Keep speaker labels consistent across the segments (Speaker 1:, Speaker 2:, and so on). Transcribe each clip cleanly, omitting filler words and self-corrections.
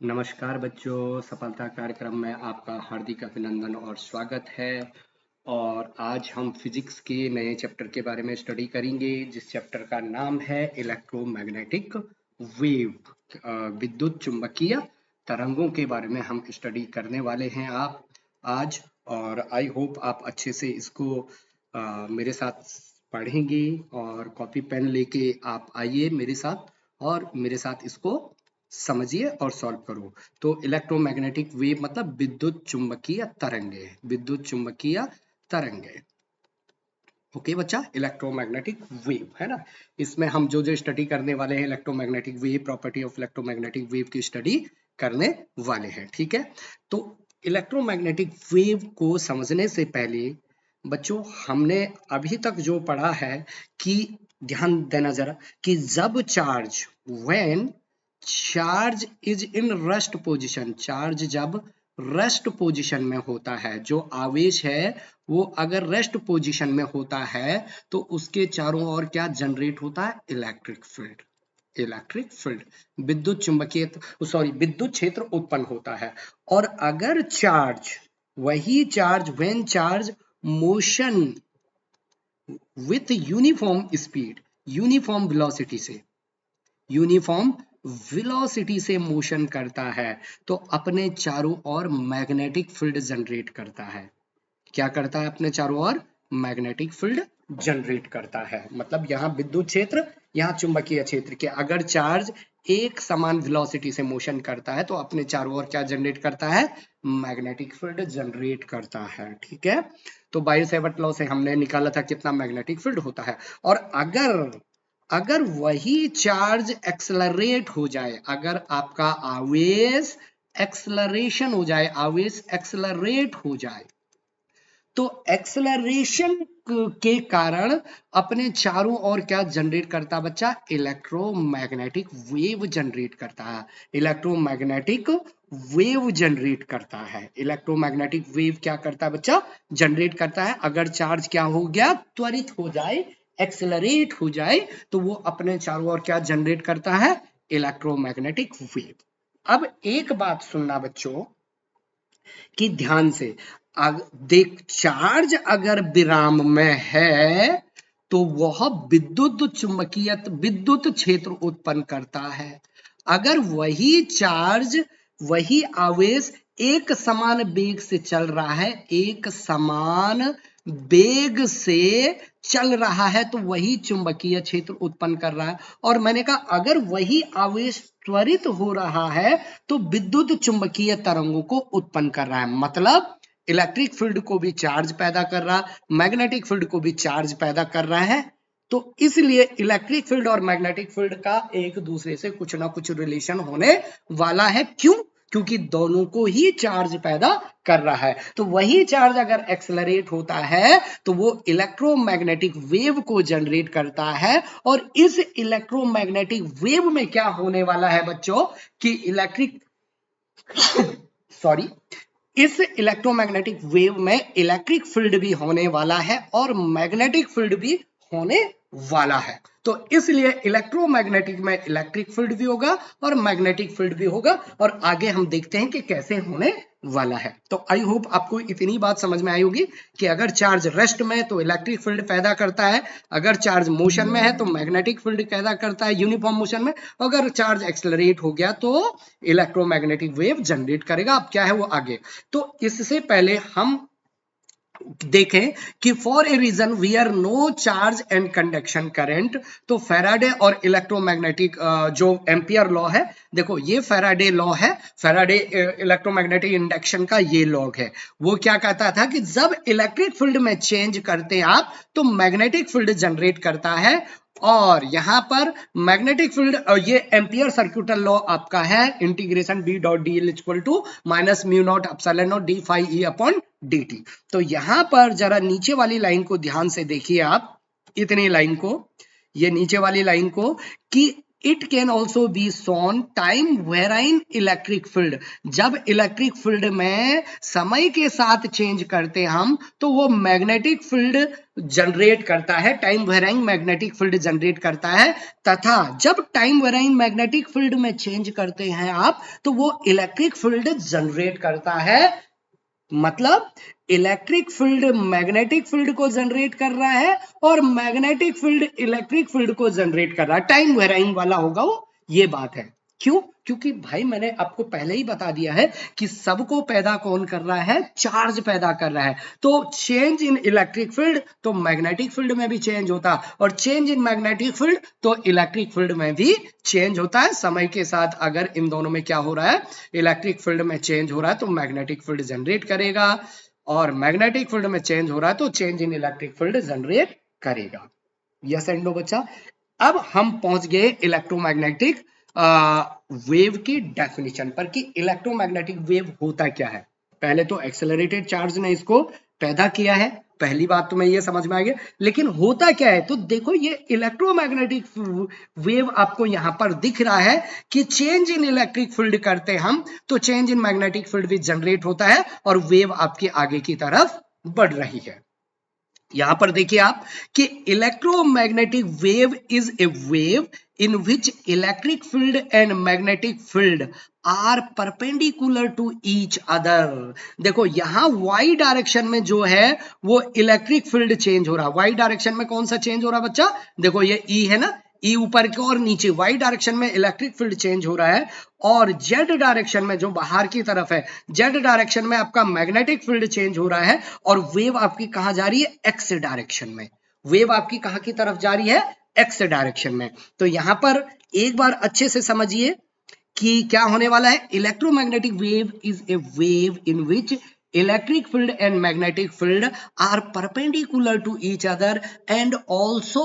Speaker 1: नमस्कार बच्चों, सफलता कार्यक्रम में आपका हार्दिक अभिनंदन और स्वागत है। और आज हम फिजिक्स के नए चैप्टर के बारे में स्टडी करेंगे, जिस चैप्टर का नाम है इलेक्ट्रोमैग्नेटिक वेव। विद्युत चुंबकीय तरंगों के बारे में हम स्टडी करने वाले हैं आप आज। और आई होप आप अच्छे से इसको मेरे साथ पढ़ेंगे और कॉपी पेन लेके आप आइए मेरे साथ और मेरे साथ इसको समझिए और सॉल्व करो। तो इलेक्ट्रोमैग्नेटिक वेव मतलब विद्युत चुंबकीय तरंगे, विद्युत चुंबकीय तरंगे। ओके बच्चा, इलेक्ट्रोमैग्नेटिक वेव है ना। इसमें हम जो जो स्टडी करने वाले हैं electromagnetic wave, property of electromagnetic wave की स्टडी करने वाले हैं, ठीक है। तो इलेक्ट्रोमैग्नेटिक वेव को समझने से पहले बच्चों हमने अभी तक जो पढ़ा है कि ध्यान देना जरा कि जब charge when charge is in rest position, charge जब रेस्ट पोजीशन में होता है, जो आवेश है वो अगर रेस्ट पोजीशन में होता है तो उसके चारों ओर क्या जनरेट होता है? Electric field. इलेक्ट्रिक फील्ड, विद्युत चुंबकीय विद्युत क्षेत्र उत्पन्न होता है। और अगर चार्ज, वही charge when charge motion with uniform speed, uniform velocity से, यूनिफॉर्म वेलोसिटी से मोशन करता है तो अपने चारों ओर मैग्नेटिक फील्ड जनरेट करता है। क्या करता है? अपने चारों ओर मैग्नेटिक फील्ड जनरेट करता है। मतलब यहाँ विद्युत क्षेत्र, यहाँ चुंबकीय क्षेत्र के अगर चार्ज एक समान वेलोसिटी से मोशन करता है तो अपने चारों ओर क्या जनरेट करता है? मैग्नेटिक फील्ड जनरेट करता है, ठीक है। तो बायो सेवर्ट लॉ से हमने निकाला था कितना मैग्नेटिक फील्ड होता है। और अगर अगर वही चार्ज एक्सेलरेट हो जाए, अगर आपका आवेश एक्सेलरेशन हो जाए, आवेश एक्सेलरेट हो जाए तो एक्सेलरेशन के कारण अपने चारों ओर क्या जनरेट करता बच्चा? इलेक्ट्रोमैग्नेटिक वेव जनरेट करता है। इलेक्ट्रोमैग्नेटिक वेव जनरेट करता है। इलेक्ट्रोमैग्नेटिक वेव क्या करता है बच्चा? जनरेट करता है। अगर चार्ज क्या हो गया? त्वरित हो जाए, एक्सेलरेट हो जाए तो वो अपने चारों ओर क्या जनरेट करता है? Electromagnetic wave. अब एक बात सुनना बच्चों कि ध्यान से, देख, चार्ज अगर विराम में है तो वह विद्युत चुंबकीय विद्युत क्षेत्र उत्पन्न करता है। अगर वही चार्ज, वही आवेश एक समान वेग से चल रहा है, एक समान वेग से चल रहा है तो वही चुंबकीय क्षेत्र उत्पन्न कर रहा है। और मैंने कहा अगर वही आवेश त्वरित हो रहा है तो विद्युत चुंबकीय तरंगों को उत्पन्न कर रहा है। मतलब इलेक्ट्रिक फील्ड को भी चार्ज पैदा कर रहा, मैग्नेटिक फील्ड को भी चार्ज पैदा कर रहा है। तो इसलिए इलेक्ट्रिक फील्ड और मैग्नेटिक फील्ड का एक दूसरे से कुछ ना कुछ रिलेशन होने वाला है। क्यों? क्योंकि दोनों को ही चार्ज पैदा कर रहा है। तो वही चार्ज अगर एक्सेलरेट होता है तो वो इलेक्ट्रोमैग्नेटिक वेव को जनरेट करता है। और इस इलेक्ट्रोमैग्नेटिक वेव में क्या होने वाला है बच्चों कि इलेक्ट्रिक सॉरी इस इलेक्ट्रोमैग्नेटिक वेव में इलेक्ट्रिक फील्ड भी होने वाला है और मैग्नेटिक फील्ड भी होने वाला है। तो इसलिए इलेक्ट्रोमैग्नेटिक में इलेक्ट्रिक फील्ड भी होगा और मैग्नेटिक फील्ड भी होगा। और आगे हम देखते हैं कि कैसे होने वाला है। तो आई होप आपको इतनी बात समझ में आई होगी कि अगर चार्ज रेस्ट में है तो इलेक्ट्रिक फील्ड पैदा करता है, अगर चार्ज मोशन में है तो मैग्नेटिक फील्ड पैदा करता है यूनिफॉर्म मोशन में, अगर चार्ज एक्सेलरेट हो गया तो इलेक्ट्रोमैग्नेटिक वेव जनरेट करेगा। अब क्या है वो आगे। तो इससे पहले हम देखें कि for a region we are no charge and conduction current, तो फैराडे और इलेक्ट्रोमैग्नेटिक जो एम्पियर लॉ है, देखो ये फैराडे लॉ है, फैराडे इलेक्ट्रोमैग्नेटिक इंडक्शन का ये लॉ है। वो क्या कहता था कि जब इलेक्ट्रिक फील्ड में चेंज करते हैं आप तो मैग्नेटिक फील्ड जनरेट करता है। और यहां पर मैग्नेटिक फील्ड, ये एम्पियर सर्क्यूटल लॉ आपका है, integration B dot d l equal to minus mu naught epsilon naught d phi E upon d t. तो यहां पर जरा नीचे वाली लाइन को ध्यान से देखिए आप, इतनी लाइन को, ये नीचे वाली लाइन को, कि it can also be shown time varying electric field. जब इलेक्ट्रिक फील्ड में समय के साथ चेंज करते हम तो वो मैग्नेटिक फील्ड जनरेट करता है, time varying magnetic field generate करता है। तथा जब टाइम वेराइंग मैग्नेटिक फील्ड में चेंज करते हैं आप तो वो इलेक्ट्रिक फील्ड जनरेट करता है। मतलब इलेक्ट्रिक फील्ड मैग्नेटिक फील्ड को जनरेट कर रहा है और मैग्नेटिक फील्ड इलेक्ट्रिक फील्ड को जनरेट कर रहा है, टाइम वेराइंग वाला होगा वो, ये बात है। क्यों? क्योंकि भाई मैंने आपको पहले ही बता दिया है कि सबको पैदा कौन कर रहा है, चार्ज पैदा कर रहा है। तो चेंज इन इलेक्ट्रिक फील्ड तो मैग्नेटिक फील्ड में भी चेंज होता, और चेंज इन मैग्नेटिक फील्ड तो इलेक्ट्रिक फील्ड में भी चेंज होता है। समय के साथ अगर इन दोनों में क्या हो रहा है, इलेक्ट्रिक फील्ड में चेंज हो रहा है तो मैग्नेटिक फील्ड जनरेट करेगा, और मैग्नेटिक फील्ड में चेंज हो रहा है तो change in electric field generate करेगा। यस एंड नो बच्चा। अब हम पहुंच गए इलेक्ट्रोमैग्नेटिक वेव की डेफिनेशन पर कि इलेक्ट्रोमैग्नेटिक वेव होता क्या है। पहले तो एक्सेलरेटेड चार्ज ने इसको पैदा किया है, पहली बात तो मैं ये समझ में आ गया, लेकिन होता क्या है तो देखो ये इलेक्ट्रोमैग्नेटिक वेव आपको यहां पर दिख रहा है कि चेंज इन इलेक्ट्रिक फील्ड करते हम तो चेंज इन मैग्नेटिक फील्ड भी जनरेट होता है और वेव आपके आगे की तरफ बढ़ रही है। यहां पर देखिए आप कि electromagnetic wave is a wave in which electric field and magnetic field are perpendicular to each other। देखो यहां y डायरेक्शन में जो है वो इलेक्ट्रिक फील्ड चेंज हो रहा है। y डायरेक्शन में कौन सा चेंज हो रहा है बच्चा, देखो ये E है ना, E ऊपर की और नीचे, y डायरेक्शन में इलेक्ट्रिक फील्ड चेंज हो रहा है, और z डायरेक्शन में जो बाहर की तरफ है, z डायरेक्शन में आपका मैग्नेटिक फील्ड चेंज हो रहा है, और वेव आपकी कहां जा रही है, x डायरेक्शन में। वेव आपकी कहां की तरफ जा रही है, एक्स डायरेक्शन में। तो यहां पर एक बार अच्छे से समझिए कि क्या होने वाला है। Electromagnetic wave is a wave in which electric field and magnetic field are perpendicular to each other and also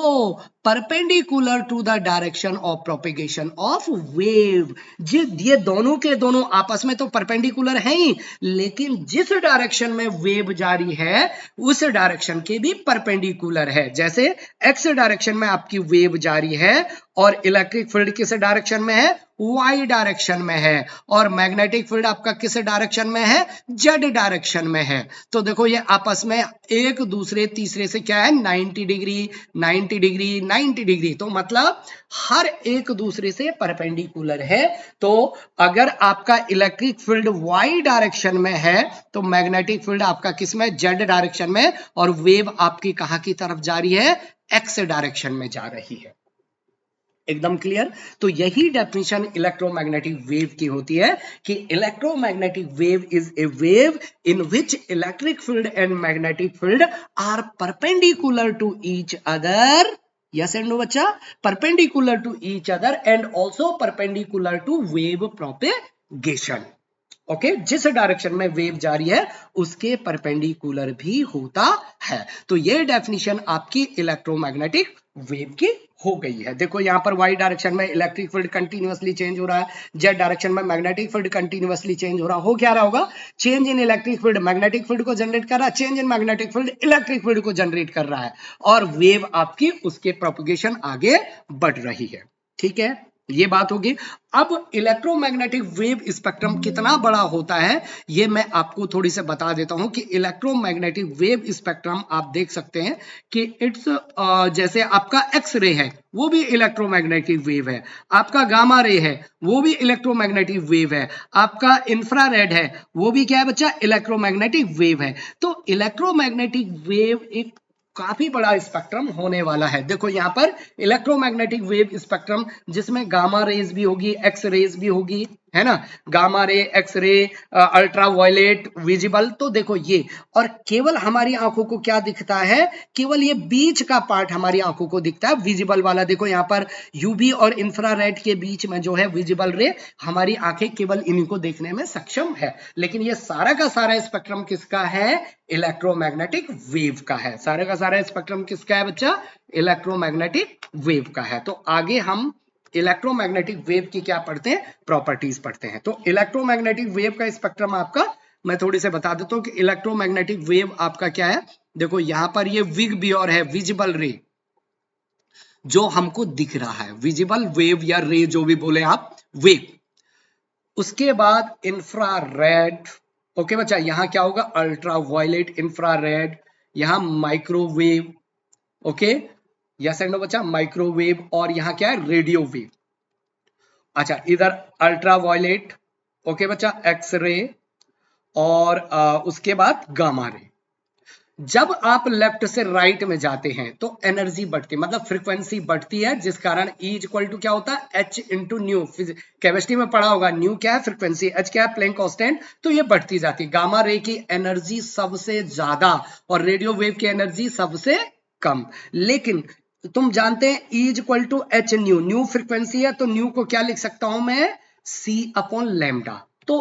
Speaker 1: perpendicular to the direction of propagation of wave। ये दोनों के दोनों आपस में तो परपेंडिकुलर हैं ही, लेकिन जिस डायरेक्शन में वेव जारी है उस डायरेक्शन के भी परपेंडिकुलर है। जैसे एक्स डायरेक्शन में आपकी वेव जारी है और इलेक्ट्रिक फील्ड किस डायरेक्शन में है, y डायरेक्शन में है, और मैग्नेटिक फील्ड आपका किस डायरेक्शन में है, z डायरेक्शन में है। तो देखो ये आपस में एक दूसरे तीसरे से क्या है, 90 डिग्री 90 डिग्री 90 डिग्री, तो मतलब हर एक दूसरे से परपेंडिकुलर है। तो अगर आपका इलेक्ट्रिक फील्ड y डायरेक्शन में है तो मैग्नेटिक फील्ड आपका किस में, z डायरेक्शन में, और वेव आपकी कहां की तरफ जा रही है, x डायरेक्शन में जा रही है। एकदम क्लियर। तो यही डेफिनेशन इलेक्ट्रोमैग्नेटिक वेव की होती है कि electromagnetic wave is a wave in which electric field and magnetic field are perpendicular to each other. Yes and no बच्चा, perpendicular to each other and also perpendicular to wave propagation. Okay, जिस direction में wave जारी है उसके perpendicular भी होता है। तो ये डेफिनेशन आपकी इलेक्ट्रोमैग्नेटिक वेव की हो गई है। देखो यहां पर y डायरेक्शन में इलेक्ट्रिक फील्ड कंटिन्यूअसली चेंज हो रहा है, z डायरेक्शन में मैग्नेटिक फील्ड कंटिन्यूअसली चेंज हो रहा हो क्या रहा होगा, change in electric field magnetic field को जनरेट कर रहा है, change in magnetic field electric field को जनरेट कर रहा है, और वेव आपकी उसके प्रोपगेशन आगे बढ़ रही है। ठीक है, ये बात होगी। अब इलेक्ट्रोमैग्नेटिक वेव स्पेक्ट्रम कितना बड़ा होता है ये मैं आपको थोड़ी से बता देता हूं कि इलेक्ट्रोमैग्नेटिक वेव स्पेक्ट्रम आप देख सकते हैं कि इट्स जैसे आपका एक्स रे है वो भी इलेक्ट्रोमैग्नेटिक वेव है, आपका गामा रे है वो भी इलेक्ट्रोमैग्नेटिक वेव है, आपका इंफ्रारेड है वो भी क्या है बच्चा, इलेक्ट्रोमैग्नेटिक वेव है। तो इलेक्ट्रोमैग्नेटिक वेव एक काफी बड़ा स्पेक्ट्रम होने वाला है। देखो यहां पर इलेक्ट्रोमैग्नेटिक वेव स्पेक्ट्रम जिसमें गामा रेज भी होगी, एक्स रेज भी होगी, है ना, gamma ray, X ray, ultra violet, visible. तो देखो ये, और केवल हमारी आंखों को क्या दिखता है, केवल ये बीच का पार्ट हमारी आंखों को दिखता है, विजिबल वाला। देखो यहाँ पर यूवी और इंफ्रारेड के बीच में जो है विजिबल रे, हमारी आंखें केवल इन्हीं को देखने में सक्षम है, लेकिन ये सारा का सारा स्पेक्ट्रम किसका है, इलेक्ट्रोमैग्नेटिक वेव का है। सारे का सारा स्पेक्ट्रम किसका है बच्चा, इलेक्ट्रोमैग्नेटिक वेव का है। तो आगे हम इलेक्ट्रोमैग्नेटिक वेव की क्या पढ़ते हैं, प्रॉपर्टीज पढ़ते हैं। तो इलेक्ट्रोमैग्नेटिक वेव का स्पेक्ट्रम आपका मैं थोड़ी से बता देता हूं कि इलेक्ट्रोमैग्नेटिक वेव आपका क्या है। देखो यहां पर ये विग बियोर है, विजिबल रे, जो हमको दिख रहा है, विजिबल वेव या रे जो भी बोले आप, वेव। उसके बाद इंफ्रारेड, ओके बच्चा, यहां क्या होगा, अल्ट्रा वायलेट, इंफ्रारेड, यहां microwave, okay, yes and no बच्चा, माइक्रोवेव, और यहां क्या है, रेडियो वेव। अच्छा, इधर अल्ट्रा वायलेट, ओके बच्चा, एक्सरे, और उसके बाद गामा रे। जब आप लेफ्ट से राइट में जाते हैं तो एनर्जी बढ़ती है, मतलब फ्रीक्वेंसी बढ़ती है, जिस कारण E इक्वल टू क्या होता है, H इंटू न्यू। केमिस्ट्री में पढ़ा होगा, न्यू क्या है, फ्रीक्वेंसी, H क्या है, प्लैंक कांस्टेंट, तो ये बढ़ती जाती है। गामा रे की एनर्जी सबसे ज्यादा और रेडियो वेव की एनर्जी सबसे कम। लेकिन तुम जानते हैं E equal to H nu, nu frequency है, तो न्यू को क्या लिख सकता हूं मैं, C अपॉन लैम्डा। तो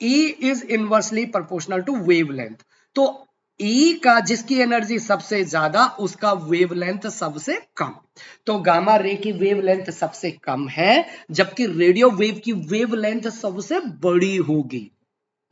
Speaker 1: E is inversely proportional to wavelength. तो E का जिसकी एनर्जी सबसे ज्यादा उसका वेवलेंथ सबसे कम। तो गामा रे की वेवलेंथ सबसे कम है, जबकि रेडियो वेव की वेवलेंथ सबसे बड़ी होगी।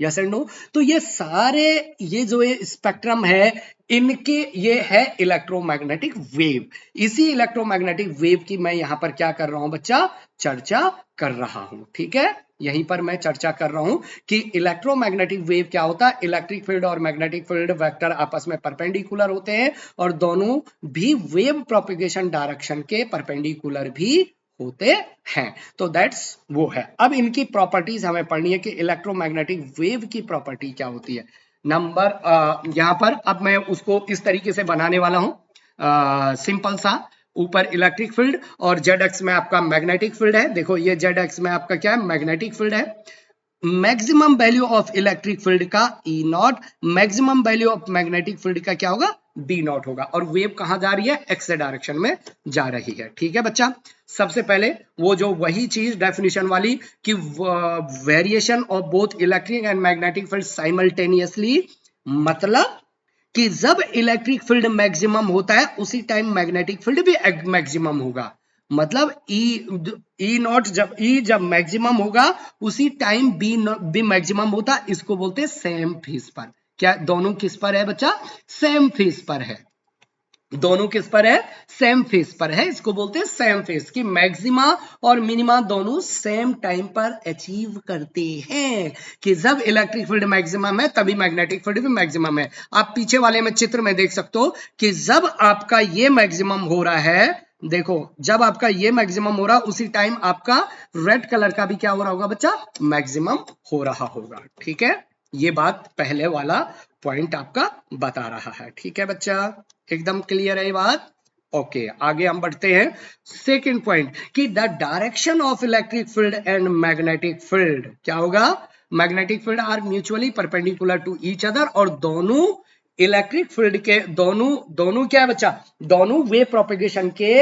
Speaker 1: Yes and no. तो ये सारे, ये जो ये स्पेक्ट्रम है, इनके ये है इलेक्ट्रोमैग्नेटिक वेव। इसी इलेक्ट्रोमैग्नेटिक वेव की मैं यहां पर क्या कर रहा हूं बच्चा, चर्चा कर रहा हूं। ठीक है, यहीं पर मैं चर्चा कर रहा हूं कि इलेक्ट्रोमैग्नेटिक वेव क्या होता है। इलेक्ट्रिक फील्ड और मैग्नेटिक फील्ड वेक्टर आपस में परपेंडिकुलर होते हैं, और दोनों भी वेव प्रोपिगेशन डायरेक्शन के परपेंडिकुलर भी होते हैं। तो दैट्स वो है। अब इनकी प्रॉपर्टीज हमें पढ़नी है कि इलेक्ट्रोमैग्नेटिक वेव की प्रॉपर्टी क्या होती है। नंबर यहां पर अब मैं उसको इस तरीके से बनाने वाला हूं, सिंपल सा। ऊपर इलेक्ट्रिक फील्ड और जेड एक्स में आपका मैग्नेटिक फील्ड है। देखो ये जेड एक्स में आपका क्या है, मैग्नेटिक फील्ड है। Maximum value of electric field का E naught, maximum value of magnetic field का क्या होगा, बी नॉट होगा। और वेव कहां जा रही है, एक्स डायरेक्शन में जा रही है। ठीक है बच्चा, सबसे पहले वो जो वही चीज डेफिनेशन वाली कि variation of both electric and magnetic field simultaneously, मतलब कि जब इलेक्ट्रिक फील्ड मैक्सिमम होता है उसी टाइम मैग्नेटिक फील्ड भी मैक्सिमम होगा। मतलब ई नॉट जब मैक्सिमम होगा उसी टाइम बी मैक्सिमम होता, इसको बोलते हैं सेम फेज पर। क्या दोनों किस पर है बच्चा, सेम फेज पर है। दोनों किस पर है, सेम फेज पर है, इसको बोलते हैं सेम फेज। कि मैक्सिमा और मिनिमा दोनों सेम टाइम पर अचीव करते हैं। कि जब इलेक्ट्रिक फील्ड मैक्सिमम है तभी मैग्नेटिक फील्ड भी मैक्सिमम है। आप पीछे वाले में चित्र में देख सकते हो कि जब आपका ये मैक्सिमम हो रहा है, देखो जब आपका ये मैक्सिमम हो रहा है उसी टाइम आपका रेड कलर का भी क्या हो रहा होगा बच्चा, मैक्सिमम हो रहा होगा। ठीक है, ये बात पहले वाला पॉइंट आपका बता रहा है। ठीक है बच्चा, एकदम क्लियर है ये बात। ओके, आगे हम बढ़ते हैं। सेकंड पॉइंट कि the direction of electric field and magnetic field क्या होगा, magnetic field are mutually perpendicular to each other, और दोनों इलेक्ट्रिक फील्ड के दोनों क्या है बच्चा, दोनों वे प्रोपेगेशन के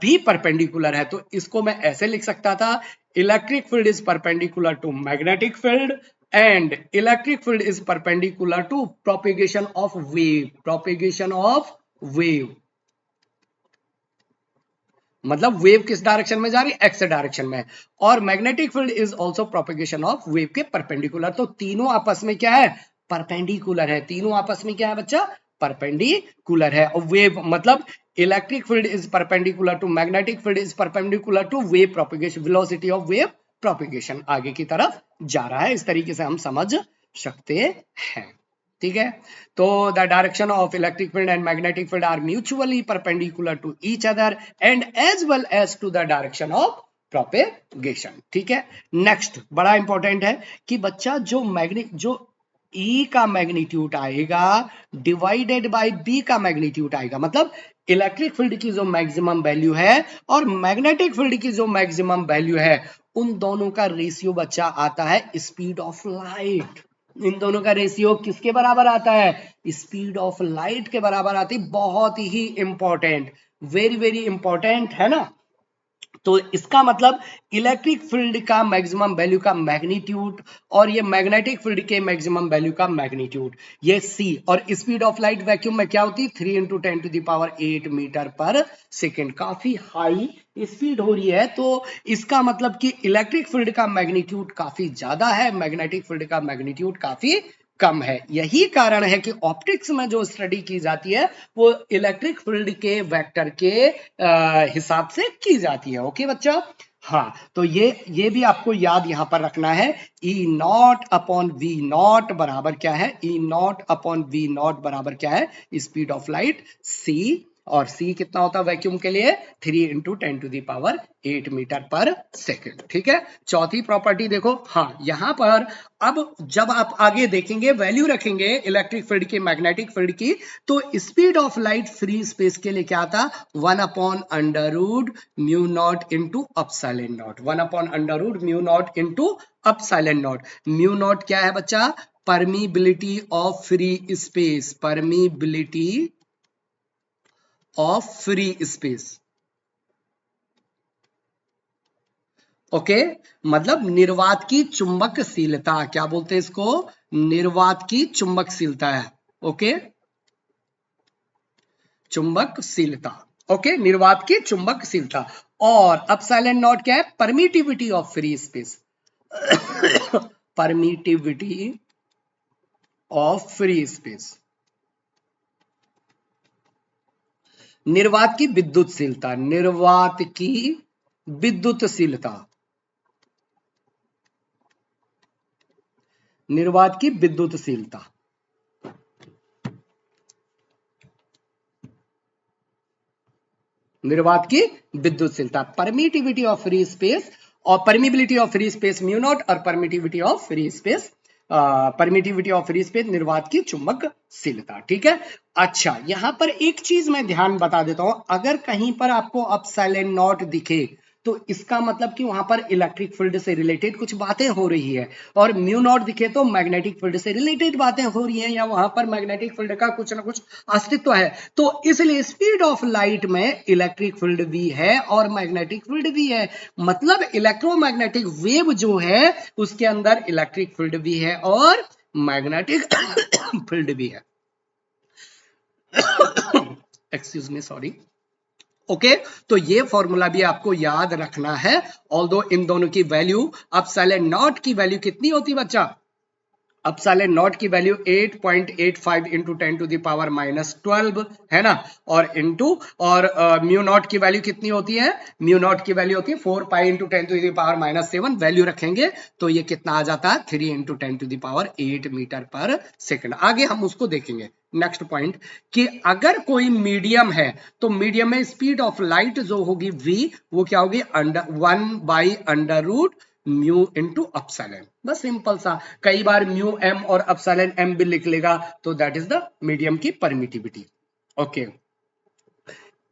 Speaker 1: भी परपेंडिकुलर है। तो इसको मैं ऐसे लिख सकता था, electric field is perpendicular to magnetic field and electric field is perpendicular to propagation of wave। मतलब वेव किस डायरेक्शन में जा रही है, एक्स डायरेक्शन में। और magnetic field is also propagation of wave के परपेंडिकुलर। तो तीनों आपस में क्या है, परपेंडिकुलर है। तीनों आपस में क्या है बच्चा, परपेंडिकुलर है। और वेव मतलब electric field is perpendicular to magnetic field is perpendicular to wave propagation, velocity of wave propagation आगे की तरफ जा रहा है। इस तरीके से हम समझ सकते हैं। ठीक है, तो the direction of electric field and magnetic field are mutually perpendicular to each other and as well as to the direction of propagation. ठीक है, नेक्स्ट बड़ा इंपॉर्टेंट है कि बच्चा जो E का मैग्नीट्यूड आएगा डिवाइडेड बाय B का मैग्नीट्यूड आएगा। मतलब इलेक्ट्रिक फील्ड की जो मैक्सिमम वैल्यू है और मैग्नेटिक फील्ड की जो मैक्सिमम वैल्यू है, उन दोनों का रेशियो बच्चा आता है स्पीड ऑफ लाइट। इन दोनों का रेशियो किसके बराबर आता है, स्पीड ऑफ लाइट के बराबर आती है। बहुत ही इंपॉर्टेंट, वेरी वेरी इंपॉर्टेंट है ना। तो इसका मतलब इलेक्ट्रिक फील्ड का मैक्सिमम वैल्यू का मैग्नीट्यूड और ये मैग्नेटिक फील्ड के मैक्सिमम वैल्यू का मैग्नीट्यूड, ये C। और स्पीड ऑफ लाइट वैक्यूम में क्या होती है, 3 × 10⁸ मीटर पर सेकेंड, काफी हाई स्पीड हो रही है। तो इसका मतलब कि इलेक्ट्रिक फील्ड का मैग्नीट्यूड काफी ज्यादा है, मैग्नेटिक फील्ड का मैग्नीट्यूड काफी कम है। यही कारण है कि ऑप्टिक्स में जो स्टडी की जाती है वो इलेक्ट्रिक फील्ड के वेक्टर के हिसाब से की जाती है। ओके बच्चा, हाँ, तो ये भी आपको याद यहां पर रखना है। ई नॉट अपॉन वी नॉट बराबर क्या है? ई नॉट अपॉन वी नॉट बराबर क्या है? स्पीड ऑफ लाइट सी, और सी कितना होता है वैक्यूम के लिए? 3 इंटू 10⁸ मीटर पर सेकेंड। ठीक है, चौथी प्रॉपर्टी देखो, हाँ यहां पर अब जब आप आगे देखेंगे वैल्यू रखेंगे इलेक्ट्रिक फील्ड की, मैग्नेटिक फील्ड की, तो speed of light free space के लिए क्या आता? 1/√μ0 into epsilon naught. 1/√μ0 into epsilon naught. Mu naught क्या है बच्चा? Permeability of free space, permeability of free space. Okay, मतलब निर्वात की चुंबकशीलता, क्या बोलते हैं इसको? निर्वात की चुंबकशीलता है। ओके, चुंबकशीलता। ओके, निर्वात की चुंबकशीलता। और एप्सिलॉन नॉट क्या है? Permittivity of free space. Permittivity of free space. निर्वात की विद्युतशीलता, निर्वात की विद्युतशीलता, निर्वात की विद्युतशीलता। निर्वात की विद्युतशीलता, परमिटिविटी ऑफ फ्री स्पेस, और permeability of free space mu naught, और permittivity of free space, permittivity of free space निर्वात की चुंबकशीलता। ठीक है, अच्छा यहां पर एक चीज मैं ध्यान बता देता हूं, अगर कहीं पर आपको एप्सिलॉन नॉट दिखे तो इसका मतलब कि वहां पर इलेक्ट्रिक फील्ड से रिलेटेड कुछ बातें हो रही है, और म्यू नॉट दिखे तो मैग्नेटिक फील्ड से रिलेटेड बातें हो रही हैं, या वहां पर मैग्नेटिक फील्ड का कुछ ना कुछ अस्तित्व है। तो इसलिए स्पीड ऑफ लाइट में इलेक्ट्रिक फील्ड भी है और मैग्नेटिक फील्ड भी है, मतलब इलेक्ट्रोमैग्नेटिक वेव जो है उसके अंदर इलेक्ट्रिक फील्ड भी है और मैग्नेटिक फील्ड भी है। Excuse me, sorry. ओके, तो ये फॉर्मूला भी आपको याद रखना है। ऑल्दो इन दोनों की वैल्यू, एप्सिलॉन नॉट की वैल्यू कितनी होती बच्चा? एप्सिलॉन नॉट की वैल्यू 8.85 इंटू 10⁻12 है ना, और इंटू, और म्यू नॉट की वैल्यू कितनी होती है? म्यू नॉट की वैल्यू होती है 4 पाई इंटू 10⁻7। वैल्यू रखेंगे तो ये कितना आ जाता है? 3 इंटू 10⁸ मीटर पर सेकेंड। आगे हम उसको देखेंगे। नेक्स्ट पॉइंट, कि अगर कोई मीडियम है तो मीडियम में स्पीड ऑफ लाइट जो होगी v, वो क्या होगी? 1/√μ इंटू एप्सिलॉन। बस सिंपल सा, कई बार म्यू एम और एप्सिलॉन एम भी लिख लेगा, तो दैट इज द मीडियम की permittivity. Okay,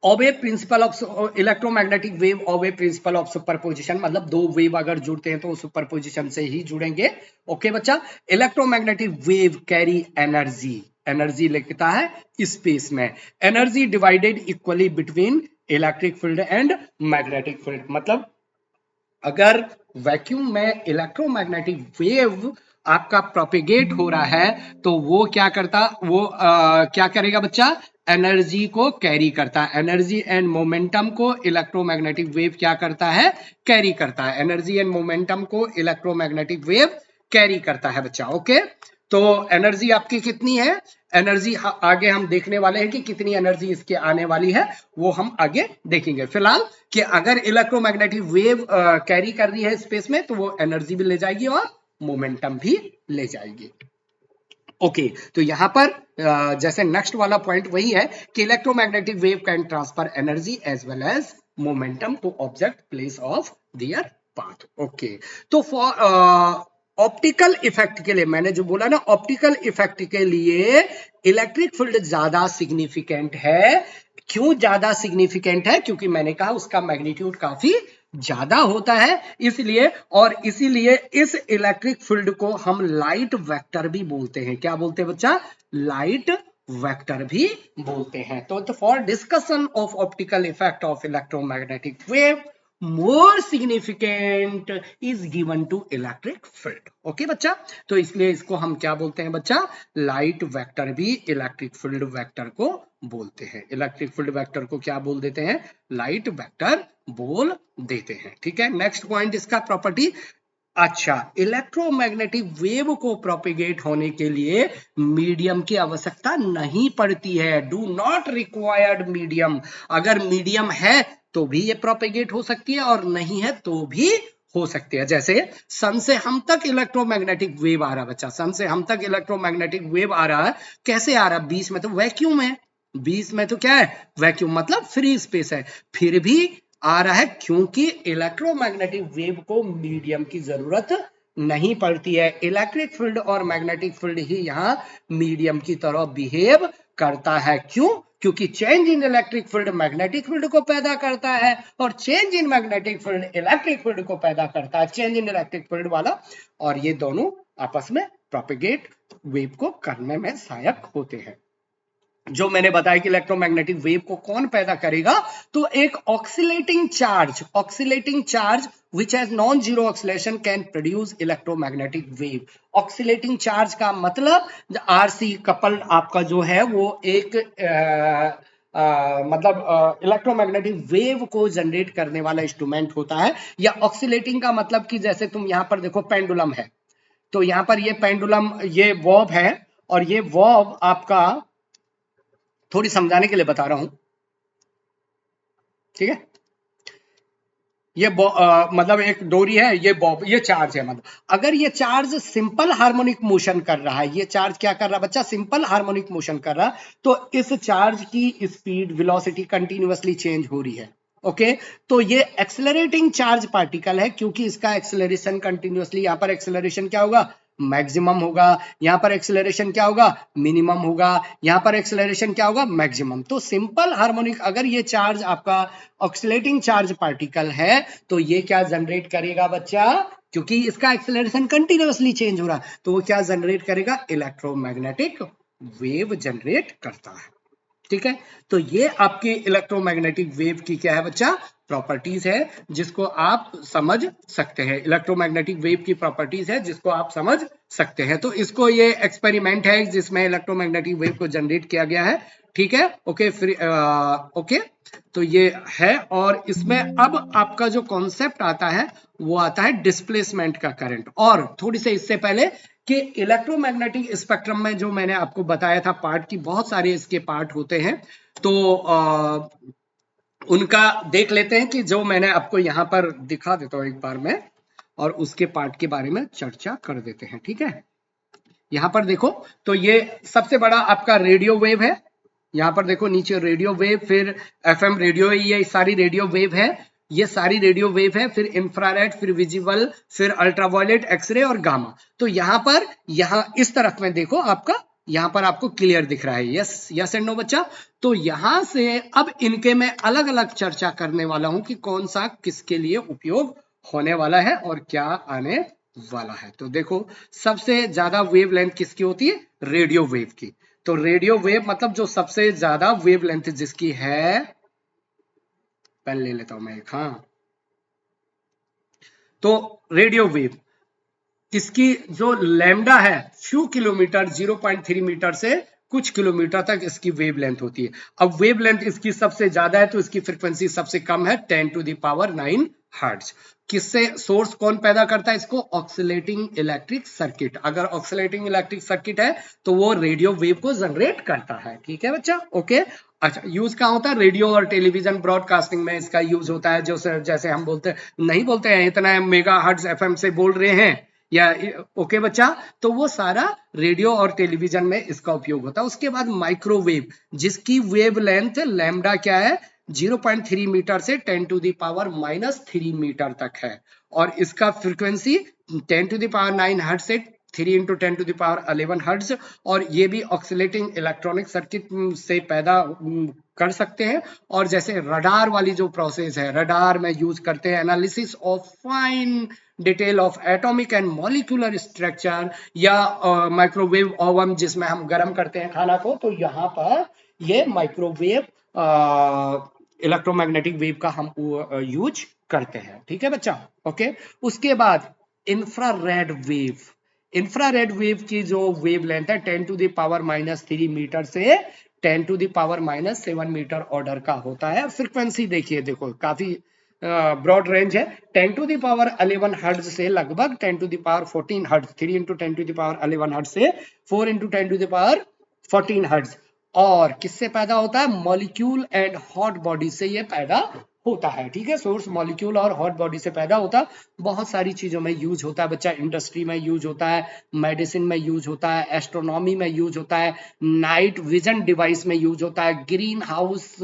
Speaker 1: obey principle of electromagnetic wave, obey principle of superposition, मतलब दो वेव अगर जुड़ते हैं तो सुपरपोजिशन से ही जुड़ेंगे। ओके बच्चा, electromagnetic wave carry energy, energy लिखता है स्पेस में, energy divided equally between electric field and magnetic field. मतलब अगर वैक्यूम में इलेक्ट्रोमैग्नेटिक वेव आपका प्रोपिगेट हो रहा है तो वो क्या करता? वो क्या करेगा बच्चा? एनर्जी को कैरी करता है। एनर्जी एंड मोमेंटम को इलेक्ट्रोमैग्नेटिक वेव क्या करता है? कैरी करता है। एनर्जी एंड मोमेंटम को इलेक्ट्रोमैग्नेटिक वेव कैरी करता है बच्चा। ओके, तो एनर्जी आपकी कितनी है? एनर्जी आगे हम देखने वाले हैं कि कितनी एनर्जी इसके आने वाली है, वो हम आगे देखेंगे। फिलहाल कि अगर इलेक्ट्रोमैग्नेटिक वेव कैरी कर रही है स्पेस में तो वो एनर्जी भी ले जाएगी और मोमेंटम भी ले जाएगी। ओके, तो यहां पर जैसे नेक्स्ट वाला पॉइंट वही है कि electromagnetic wave can transfer energy as well as momentum to object place of their path. Okay, तो फॉर ऑप्टिकल इफेक्ट के लिए, मैंने जो बोला ना, ऑप्टिकल इफेक्ट के लिए इलेक्ट्रिक फील्ड ज्यादा सिग्निफिकेंट है। क्यों ज्यादा सिग्निफिकेंट है? क्योंकि मैंने कहा उसका मैग्नीट्यूड काफी ज्यादा होता है, इसलिए। और इसीलिए इस इलेक्ट्रिक फील्ड को हम लाइट वेक्टर भी बोलते हैं। क्या बोलते हैं बच्चा? लाइट वेक्टर भी बोलते हैं। तो for discussion of optical effect of electromagnetic wave, more significant is given to electric field. Okay बच्चा, तो इसलिए इसको हम क्या बोलते हैं बच्चा? लाइट वेक्टर भी इलेक्ट्रिक फील्ड वेक्टर को बोलते हैं। इलेक्ट्रिक फील्ड वेक्टर को क्या बोल देते हैं? लाइट वेक्टर बोल देते हैं। ठीक है, नेक्स्ट पॉइंट इसका प्रॉपर्टी, अच्छा, इलेक्ट्रोमैग्नेटिक वेव को प्रोपेगेट होने के लिए मीडियम की आवश्यकता नहीं पड़ती है। Do not required medium. अगर मीडियम है तो भी ये प्रोपेगेट हो सकती है और नहीं है तो भी हो सकती है। जैसे सन से हम तक इलेक्ट्रोमैग्नेटिक वेव आ रहा है बच्चा, सन से हम तक इलेक्ट्रोमैग्नेटिक वेव आ रहा है। कैसे आ रहा है? बीच में तो वैक्यूम है, बीच में तो क्या है? वैक्यूम, मतलब फ्री स्पेस है, फिर भी आ रहा है क्योंकि इलेक्ट्रोमैग्नेटिक वेव को मीडियम की जरूरत नहीं पड़ती है। इलेक्ट्रिक फील्ड और मैग्नेटिक फील्ड ही यहाँ मीडियम की तरह बिहेव करता है। क्यों? क्योंकि change in electric field magnetic field को पैदा करता है और change in magnetic field electric field को पैदा करता है, चेंज इन इलेक्ट्रिक फील्ड वाला, और ये दोनों आपस में प्रोपेगेट वेव को करने में सहायक होते हैं। जो मैंने बताया कि इलेक्ट्रोमैग्नेटिक वेव को कौन पैदा करेगा, तो एक oscillating charge which has non-zero acceleration can produce electromagnetic wave। Oscillating charge का मतलब आरसी कपल्ड आपका जो है वो एक मतलब इलेक्ट्रोमैग्नेटिक वेव को जनरेट करने वाला इंस्ट्रूमेंट होता है। या ऑक्सीलेटिंग का मतलब कि जैसे तुम यहां पर देखो पेंडुलम है, तो यहां पर ये पेंडुलम, ये वॉब है, और ये वॉब आपका थोड़ी समझाने के लिए बता रहा हूं, ठीक है? ये मतलब एक डोरी है, ये बॉब, ये चार्ज है। मतलब अगर ये चार्ज सिंपल हार्मोनिक मोशन कर रहा है, ये चार्ज क्या कर रहा है बच्चा? सिंपल हार्मोनिक मोशन कर रहा है, तो इस चार्ज की स्पीड वेलोसिटी कंटिन्यूअसली चेंज हो रही है। ओके, तो ये एक्सेलरेटिंग चार्ज पार्टिकल है क्योंकि इसका एक्सेलरेशन कंटिन्यूअसली, यहां पर एक्सेलरेशन क्या होगा? मैक्सिमम होगा। यहां पर एक्सेलरेशन क्या होगा? मिनिमम होगा। यहां पर एक्सेलरेशन क्या होगा? मैक्सिमम। तो सिंपल हार्मोनिक, अगर ये चार्ज आपका ऑक्सीलेटिंग चार्ज पार्टिकल है तो ये क्या जनरेट करेगा बच्चा? क्योंकि इसका एक्सेलरेशन कंटिन्यूअसली चेंज हो रहा है, तो वो क्या जनरेट करेगा? इलेक्ट्रोमैग्नेटिक वेव जनरेट करता है। ठीक है, तो ये आपकी इलेक्ट्रोमैग्नेटिक वेव की क्या है बच्चा? प्रॉपर्टीज है, जिसको आप समझ सकते हैं। इलेक्ट्रोमैग्नेटिक वेव की प्रॉपर्टीज है जिसको आप समझ सकते हैं। तो इसको, ये एक्सपेरिमेंट है जिसमें इलेक्ट्रोमैग्नेटिक वेव को जनरेट किया गया है। ठीक है, ओके, फिर ओके, तो ये है। और इसमें अब आपका जो कॉन्सेप्ट आता है वो आता है डिस्प्लेसमेंट का करंट। और थोड़ी से इससे पहले कि इलेक्ट्रोमैग्नेटिक स्पेक्ट्रम में जो मैंने आपको बताया था पार्ट की, बहुत सारे इसके पार्ट होते हैं, तो उनका देख लेते हैं कि जो मैंने आपको यहां पर दिखा देता हूं एक बार में, और उसके पार्ट के बारे में चर्चा कर देते हैं। ठीक है, यहां पर देखो, तो ये सबसे बड़ा आपका रेडियो वेव है। यहां पर देखो नीचे रेडियो वेव, फिर एफएम रेडियो, ये सारी रेडियो वेव है, ये सारी रेडियो वेव है। फिर इंफ्रारेड, फिर विजिबल, फिर अल्ट्रावायलेट, एक्सरे और गामा। तो यहां पर, यहां इस तरफ में देखो आपका, यहां पर आपको क्लियर दिख रहा है। यस, यस एंड नो बच्चा। तो यहां से अब इनके मैं अलग अलग चर्चा करने वाला हूं कि कौन सा किसके लिए उपयोग होने वाला है और क्या आने वाला है। तो देखो, सबसे ज्यादा वेव लेंथ किसकी होती है? रेडियो वेव की। तो रेडियो वेव मतलब जो सबसे ज्यादा वेव लेंथ जिसकी है, पेन ले लेता हूं मैं एक, हाँ, तो रेडियो वेव, इसकी जो लैम्डा है, फ्यू किलोमीटर, 0.3 मीटर से कुछ किलोमीटर तक इसकी वेव लेंथ होती है। अब वेव लेंथ इसकी सबसे ज्यादा है तो इसकी फ्रीक्वेंसी सबसे कम है, 10⁹ हर्ट्ज। किससे सोर्स कौन पैदा करता है इसको? Oscillating electric circuit. अगर ऑक्सीलेटिंग इलेक्ट्रिक सर्किट है तो वो रेडियो वेव को जनरेट करता है। ठीक है बच्चा, ओके। अच्छा, यूज कहाँ होता है? रेडियो और टेलीविजन ब्रॉडकास्टिंग में इसका यूज होता है। जो जैसे हम बोलते नहीं बोलते हैं इतना मेगा हर्ट्ज एफएम से बोल रहे हैं, या ओके बच्चा, तो वो सारा रेडियो और टेलीविजन में इसका उपयोग होता है। उसके बाद माइक्रोवेव, जिसकी वेव लेंथ लैम्डा क्या है? 0.3 मीटर से 10⁻³ मीटर तक है, और इसका फ्रीक्वेंसी 10⁹ हर्ट्ज से 3 × 10⁻11 हर्ट्ज। और ये भी ऑक्सीलेटिंग इलेक्ट्रॉनिक सर्किट से पैदा कर सकते हैं। और जैसे रडार वाली जो प्रोसेस है, रडार में यूज करते हैं analysis of fine detail of atomic and molecular structure, या माइक्रोवेव ओवन जिसमें हम गर्म करते हैं खाना को, तो यहाँ पर ये माइक्रोवेव इलेक्ट्रोमैग्नेटिक वेव का हम यूज करते हैं। ठीक है बच्चा, ओके। उसके बाद इंफ्रारेड वेव, इंफ्रारेड वेव की जो वेव लेंथ है 10⁻³ मीटर से 10⁻⁷ मीटर ऑर्डर का होता है। फ्रीक्वेंसी देखिए, देखो काफी ब्रॉड रेंज है 10 टू द पावर 11 हर्ट्ज से लगभग 10 to the power 14 hertz, 3 into 10 to the power 11 hertz से 4 into 10 to the power 14 hertz. और किससे पैदा होता है? मॉलिक्यूल एंड हॉट बॉडी से ये पैदा होता है। ठीक है, सोर्स मॉलिक्यूल और हॉट बॉडी से पैदा होता है। बहुत सारी चीजों में यूज होता है बच्चा, इंडस्ट्री में यूज होता है, मेडिसिन में यूज होता है, एस्ट्रोनॉमी में यूज होता है, नाइट विजन डिवाइस में यूज होता है, ग्रीन हाउस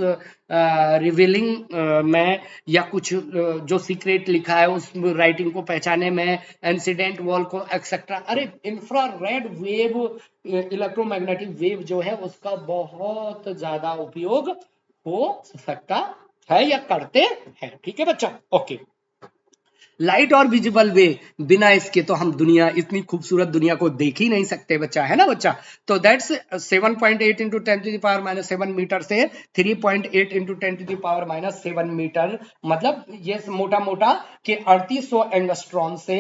Speaker 1: रिवीलिंग में, या कुछ जो सीक्रेट लिखा है उस राइटिंग को पहचाने में, इंसिडेंट वॉल को एक्सेट्रा। अरे इंफ्रारेड वेव, इलेक्ट्रोमैग्नेटिक वेव जो है उसका बहुत ज्यादा उपयोग हो सकता है या करते हैं। ठीक है बच्चा, ओके। लाइट और विजिबल वे, बिना इसके तो हम दुनिया, इतनी खूबसूरत दुनिया को देख ही नहीं सकते बच्चा, है ना बच्चा। तो that's 7.8 into 10 to the power minus 7 metre से 3.8 into 10 to the power minus 7 metre, मतलब ये मोटा मोटा कि 3800 एंगस्ट्रॉम से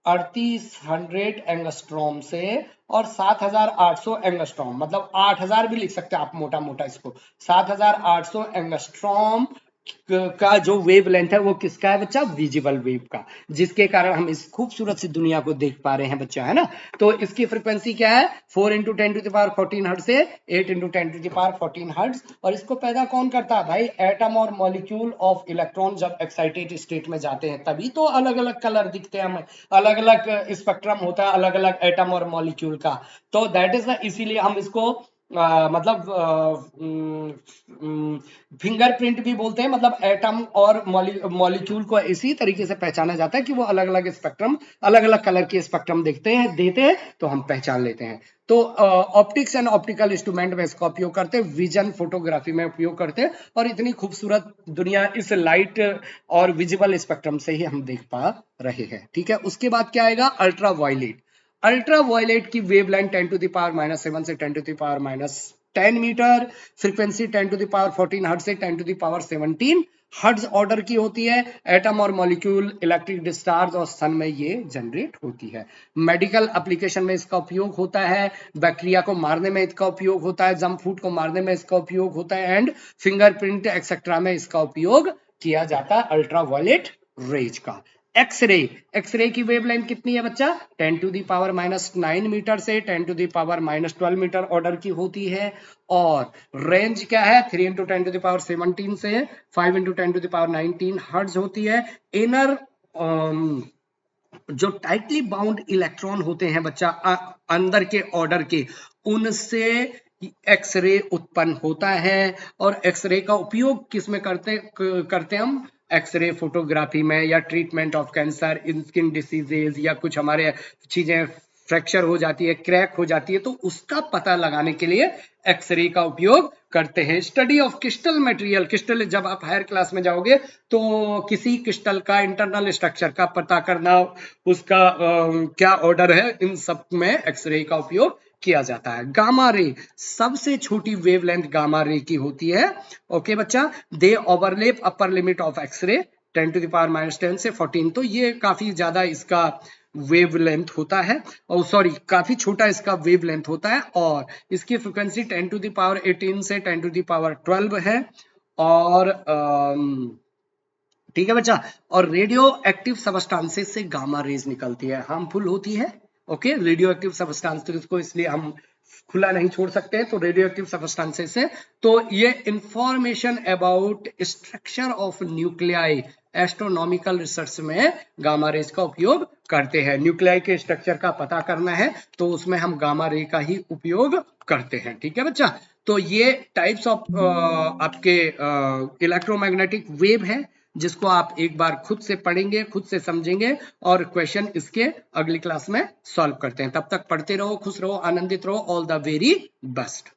Speaker 1: 3800 एंगस्ट्रॉम से और 7800 एंगस्ट्रॉम, मतलब 8000 भी लिख सकते हैं आप मोटा मोटा इसको। 7800 एंगस्ट्रॉम का जो वेव लेंथ है वो किसका है बच्चा? विजिबल वेव का, जिसके कारण हम इस खूबसूरत सी दुनिया को देख पा रहे हैं बच्चा, है ना। तो इसकी फ्रीक्वेंसी क्या है? 4 into 10 to the power 14 hertz से 8 into 10 to the power 14 hertz. और इसको पैदा कौन करता है भाई? एटम और मॉलिक्यूल ऑफ इलेक्ट्रॉन जब एक्साइटेड स्टेट में जाते हैं तभी तो अलग अलग कलर दिखते हैं हमें, अलग अलग स्पेक्ट्रम होता है अलग अलग एटम और मॉलिक्यूल का। तो दैट इज, इसीलिए हम इसको मतलब फिंगरप्रिंट भी बोलते हैं, मतलब एटम और मॉलिक्यूल को इसी तरीके से पहचाना जाता है कि वो अलग अलग स्पेक्ट्रम, अलग अलग कलर के स्पेक्ट्रम देखते हैं, देते हैं, तो हम पहचान लेते हैं। तो ऑप्टिक्स एंड ऑप्टिकल इंस्ट्रूमेंट में इसका उपयोग करते हैं, विजन फोटोग्राफी में उपयोग करते हैं, और इतनी खूबसूरत दुनिया इस लाइट और विजिबल स्पेक्ट्रम से ही हम देख पा रहे हैं। ठीक है, उसके बाद क्या आएगा? Ultra violet. अल्ट्रा वायलेट की wavelength 10 to the power minus 7 से 10 to the power minus 10 metre, frequency 10 to the power 14 hertz से 10 to the power 17 hertz order की होती है। एटम और मॉलिक्यूल, इलेक्ट्रिक डिस्चार्ज और सन में ये जनरेट होती है। मेडिकल एप्लीकेशन में इसका उपयोग होता है, बैक्टीरिया को मारने में इसका उपयोग होता है, जंक फूड को मारने में इसका उपयोग होता है, एंड फिंगरप्रिंट एक्सेट्रा में इसका उपयोग किया जाता है अल्ट्रा वायलेट रेज का। एक्सरे, एक्सरे की वेवलेंथ कितनी है बच्चा? 10 to the power minus 9 metre से 10 to the power minus 12 metre order की होती है। और रेंज क्या है? 3 इंटू 10 टू दी पावर 17 से 5 into 10 to the power 19 hertz होती है। इनर जो टाइटली बाउंड इलेक्ट्रॉन होते हैं बच्चा अंदर के ऑर्डर के, उनसे एक्सरे उत्पन्न होता है। और एक्सरे का उपयोग किस में करते हम? एक्सरे फोटोग्राफी में, या treatment of cancer, skin diseases, या कुछ हमारे चीजें फ्रैक्चर हो जाती है, क्रैक हो जाती है, तो उसका पता लगाने के लिए एक्सरे का उपयोग करते हैं। Study of crystal material, crystal जब आप हायर क्लास में जाओगे तो किसी क्रिस्टल का इंटरनल स्ट्रक्चर का पता करना, उसका क्या ऑर्डर है, इन सब में एक्सरे का उपयोग किया जाता है। गामा रे, सबसे छोटी वेवलेंथ गामा रे की होती है। ओके बच्चा, they overlap upper limit of X ray 10 to the power minus 10 से 14, तो ये काफी ज्यादा इसका वेवलेंथ होता है, और सॉरी काफी छोटा इसका वेवलेंथ होता है। और इसकी फ्रीक्वेंसी 10 टू द पावर 18 से 10 टू द पावर 12 है। और ठीक है बच्चा, और रेडियो एक्टिव सबस्टांसेस से गामा रेज निकलती है, हार्मफुल होती है। ओके, रेडियो एक्टिव सबस्टांसेस को इसलिए हम खुला नहीं छोड़ सकते हैं, तो रेडियो एक्टिव सबस्टांसेस से। तो ये information about structure of nuclei, astronomical research में गामा रेज का उपयोग करते हैं। न्यूक्लियाई के स्ट्रक्चर का पता करना है तो उसमें हम गामा रे का ही उपयोग करते हैं। ठीक है बच्चा, तो ये टाइप्स ऑफ आपके इलेक्ट्रोमैग्नेटिक वेव है, जिसको आप एक बार खुद से पढ़ेंगे, खुद से समझेंगे, और क्वेश्चन इसके अगली क्लास में सॉल्व करते हैं। तब तक पढ़ते रहो, खुश रहो, आनंदित रहो। All the very best.